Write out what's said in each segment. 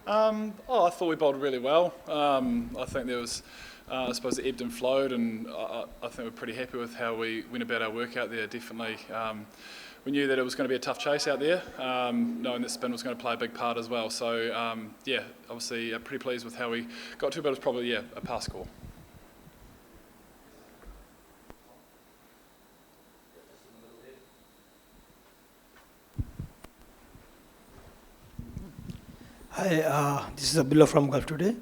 I thought we bowled really well. I think there was, I suppose, it ebbed and flowed, and I think we're pretty happy with how we went about our work out there. Definitely, we knew that it was going to be a tough chase out there, knowing that spin was going to play a big part as well. So, yeah, obviously, pretty pleased with how we got to, but it was probably a pass score. Hi, this is Abdullah from Gulf today.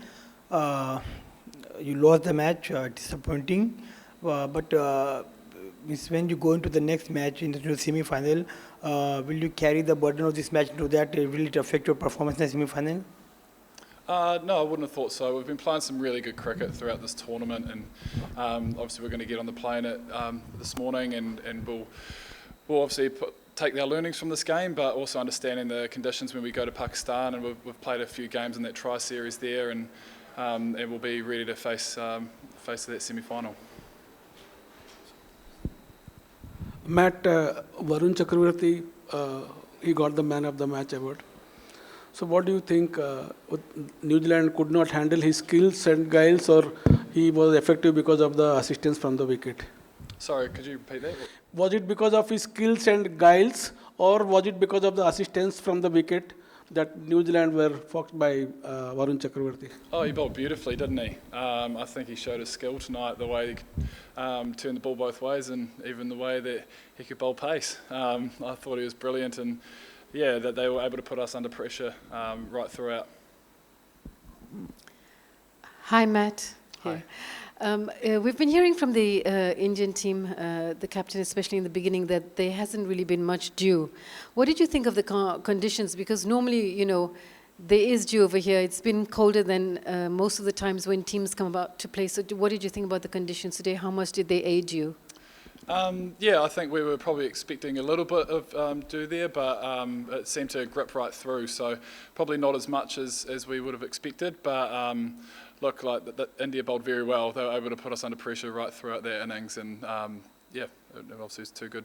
You lost the match, disappointing. But means when you go into the next match, into the semi-final, will you carry the burden of this match into that? Will it affect your performance in the semi-final? No, I wouldn't have thought so. We've been playing some really good cricket throughout this tournament, and obviously we're going to get on the plane this morning, and we'll obviously take our learnings from this game, but also understanding the conditions when we go to Pakistan, and we've played a few games in that tri series there, and we'll be ready to face that semi-final. Matt, Varun Chakravarti, he got the Man of the Match award. So what do you think, New Zealand could not handle his skills and guiles, or he was effective because of the assistance from the wicket? Sorry, could you repeat that? Was it because of his skills and guiles, or was it because of the assistance from the wicket that New Zealand were foxed by Varun Chakravarti? Oh, he bowled beautifully, didn't he? I think he showed his skill tonight, the way he turned the ball both ways, and even the way that he could bowl pace. I thought he was brilliant, and yeah, that they were able to put us under pressure right throughout. Hi, Matt. Hi. We've been hearing from the Indian team, the captain especially in the beginning, that there hasn't really been much dew. What did you think of the conditions? Because normally, you know, there is dew over here. It's been colder than most of the times when teams come about to play. So what did you think about the conditions today? How much did they aid you? Yeah, I think we were probably expecting a little bit of dew there, but it seemed to grip right through. So probably not as much as we would have expected, but look, like India bowled very well. They were able to put us under pressure right throughout their innings, and yeah, it obviously was too good.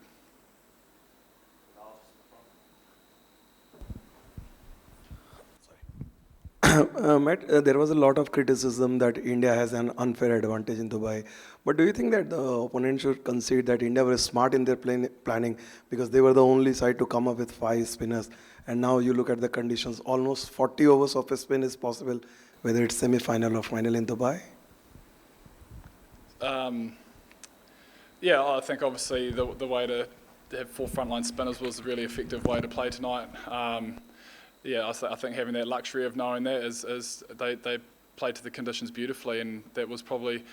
Matt, there was a lot of criticism that India has an unfair advantage in Dubai. But do you think that the opponent should concede that India were smart in their planning, because they were the only side to come up with 5 spinners? And now you look at the conditions, almost 40 overs of a spin is possible, whether it's semi-final or final in Dubai? Yeah, I think obviously the way to have 4 frontline spinners was a really effective way to play tonight. Yeah, I think having that luxury of knowing that is they played to the conditions beautifully, and that was probably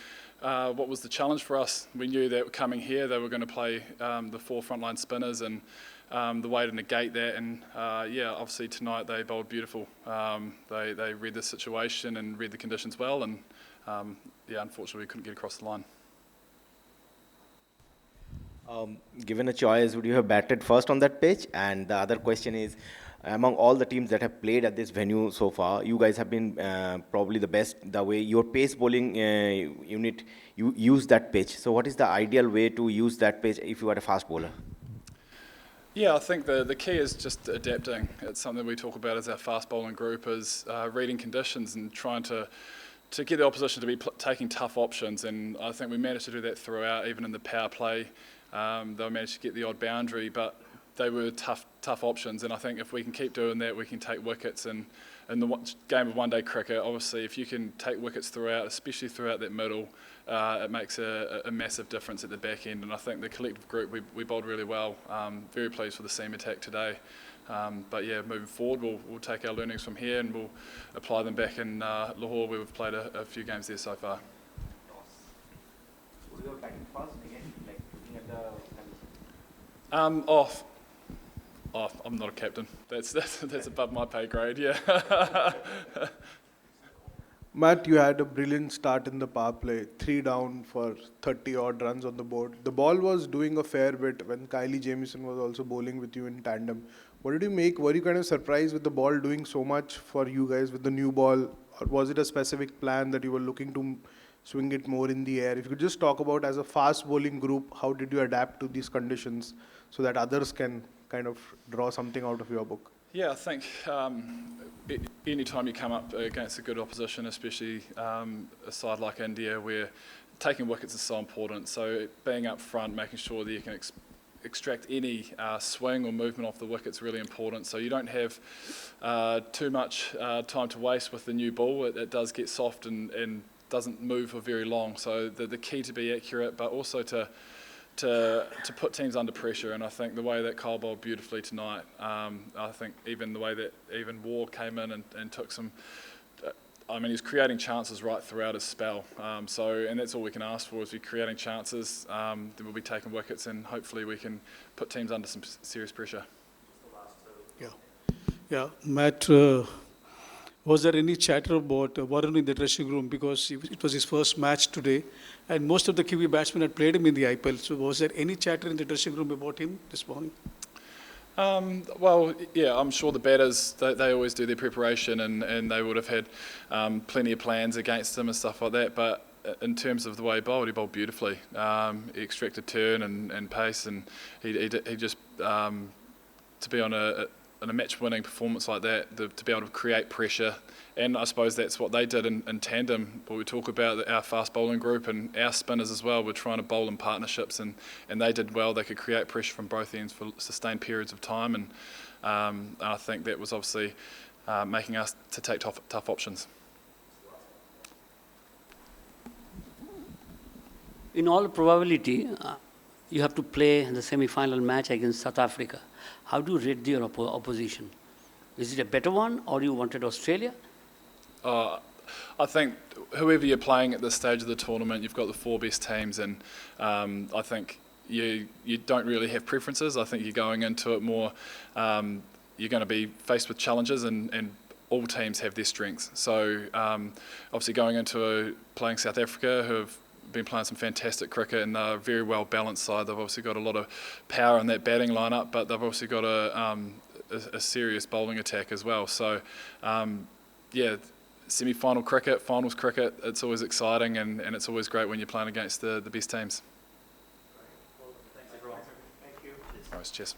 what was the challenge for us. We knew that coming here they were going to play the 4 frontline spinners, and the way to negate that, and yeah, obviously tonight they bowled beautiful. They read the situation and read the conditions well, and yeah, unfortunately we couldn't get across the line. Given a choice, would you have batted first on that pitch? And the other question is, among all the teams that have played at this venue so far, you guys have been probably the best, the way your pace bowling unit, you use that pitch. So what is the ideal way to use that pitch if you are a fast bowler? Yeah, I think the key is just adapting. It's something we talk about as our fast bowling group, is reading conditions and trying to get the opposition to be taking tough options, and I think we managed to do that throughout, even in the power play. They managed to get the odd boundary, but they were tough options, and I think if we can keep doing that, we can take wickets. And in the game of one-day cricket, obviously, if you can take wickets throughout, especially throughout that middle, it makes a massive difference at the back end. And I think the collective group, we bowled really well. Very pleased with the seam attack today. But yeah, moving forward, we'll take our learnings from here and we'll apply them back in Lahore, where we've played a few games there so far. So you are batting first again, like looking at the... Off. Oh, I'm not a captain. That's above my pay grade, yeah. Matt, you had a brilliant start in the power play, 3 down for 30 odd runs on the board. The ball was doing a fair bit when Kylie Jamieson was also bowling with you in tandem. What did you make? Were you kind of surprised with the ball doing so much for you guys with the new ball? Or was it a specific plan that you were looking to swing it more in the air? If you could just talk about, as a fast bowling group, how did you adapt to these conditions so that others can kind of draw something out of your book? Yeah, I think any time you come up against a good opposition, especially a side like India, where taking wickets is so important. So being up front, making sure that you can extract any swing or movement off the wicket is really important. So you don't have too much time to waste with the new ball. It does get soft and doesn't move for very long. So the key to be accurate, but also to put teams under pressure, and I think the way that Kyle bowled beautifully tonight, I think even the way that even Ward came in and took some, I mean, he's creating chances right throughout his spell. And that's all we can ask for, is we're creating chances, then we'll be taking wickets, and hopefully we can put teams under some serious pressure. Yeah, Matt, was there any chatter about Varun in the dressing room, because it was his first match today, and most of the Kiwi batsmen had played him in the IPL. So was there any chatter in the dressing room about him this morning? Well, yeah, I'm sure the batters, they always do their preparation, and they would have had plenty of plans against him and stuff like that. But in terms of the way he bowled beautifully. He extracted turn and pace, and he just, to be on a match-winning performance like that, to be able to create pressure, and I suppose that's what they did in tandem. But we talk about our fast bowling group and our spinners as well. We're trying to bowl in partnerships, and they did well. They could create pressure from both ends for sustained periods of time, and I think that was obviously making us to take tough options. In all probability, you have to play the semi-final match against South Africa. How do you rate your opposition? Is it a better one, or you wanted Australia? I think whoever you're playing at this stage of the tournament, you've got the 4 best teams, and I think you don't really have preferences. I think you're going into it more, you're going to be faced with challenges, and all teams have their strengths. So obviously going into playing South Africa, who have been playing some fantastic cricket, and they're a very well balanced side. They've obviously got a lot of power in that batting lineup, but they've also got a serious bowling attack as well. So yeah, semi-final cricket, finals cricket, it's always exciting, and it's always great when you're playing against the best teams. Thanks everyone. Thank you. Nice, cheers.